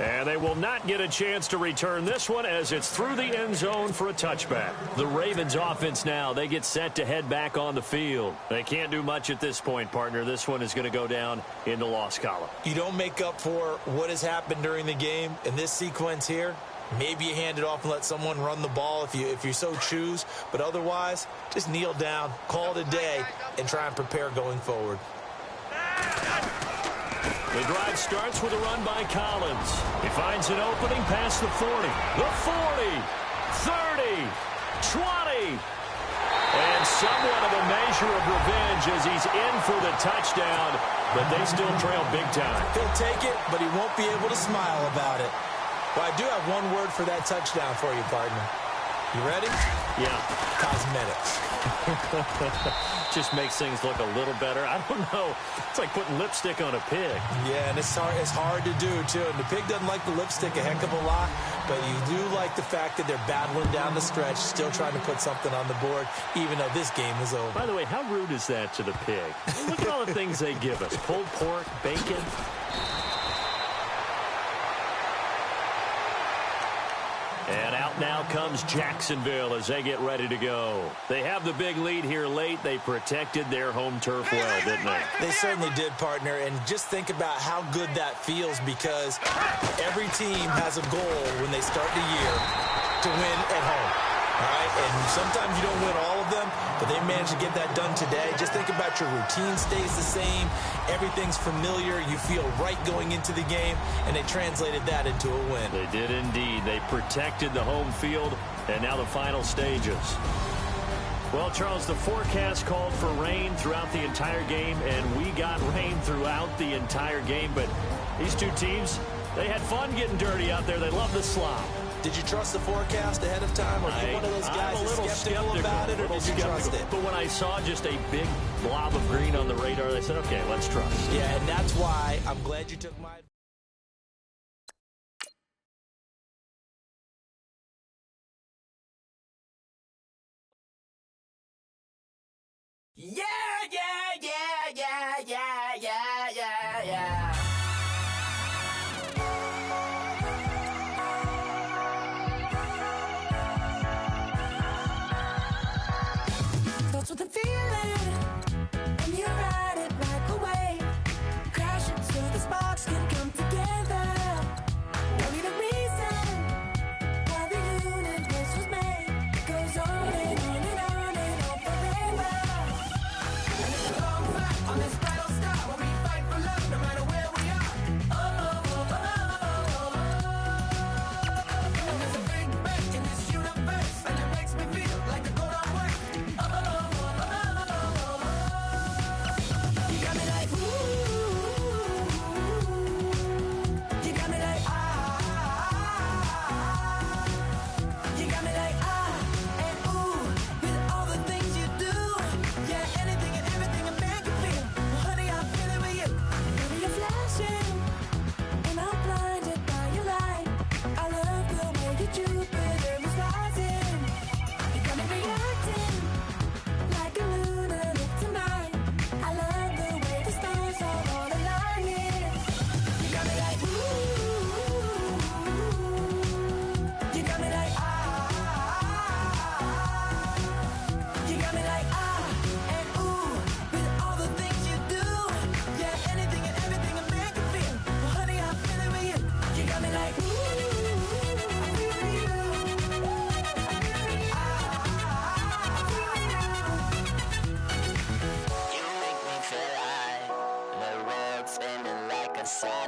And they will not get a chance to return this one as it's through the end zone for a touchback. The Ravens offense now, they get set to head back on the field. They can't do much at this point, partner. This one is going to go down in the loss column. You don't make up for what has happened during the game in this sequence here. Maybe you hand it off and let someone run the ball if you so choose. But otherwise, just kneel down, call it a day, and try and prepare going forward. The drive starts with a run by Collins. He finds an opening past the 40, the 40, 30, 20. And somewhat of a measure of revenge as he's in for the touchdown, but they still trail big time. He'll take it, but he won't be able to smile about it. Well, I do have one word for that touchdown for you, partner. You ready? Yeah. Cosmetics. Just makes things look a little better. I don't know. It's like putting lipstick on a pig. Yeah, and it's hard to do, too. And the pig doesn't like the lipstick a heck of a lot, but you do like the fact that they're battling down the stretch, still trying to put something on the board, even though this game is over. By the way, how rude is that to the pig? Look at all the things they give us. Pulled pork, bacon. And out now comes Jacksonville as they get ready to go. They have the big lead here late. They protected their home turf well, didn't they? They certainly did, partner. And just think about how good that feels, because every team has a goal when they start the year to win at home. All right, and sometimes you don't win all of them, but they managed to get that done today. Just think about your routine stays the same. Everything's familiar. You feel right going into the game, and they translated that into a win. They did indeed. They protected the home field, and now the final stages. Well, Charles, the forecast called for rain throughout the entire game, and we got rain throughout the entire game. But these two teams, they had fun getting dirty out there. They love the slop. Did you trust the forecast ahead of time? Or are you one of those guys that's skeptical about it, or did you trust it? But when I saw just a big blob of green on the radar, I said, okay, let's trust. Yeah, and that's why I'm glad you took my advice. Yeah, yeah, yeah, yeah, yeah, yeah, yeah, yeah. Starts with a feeling, and you ride it right away. Crash it so the sparks can come together. No need a reason why the universe was made. Goes on and on and on and on forever. And it's a long fight on this battle star. side.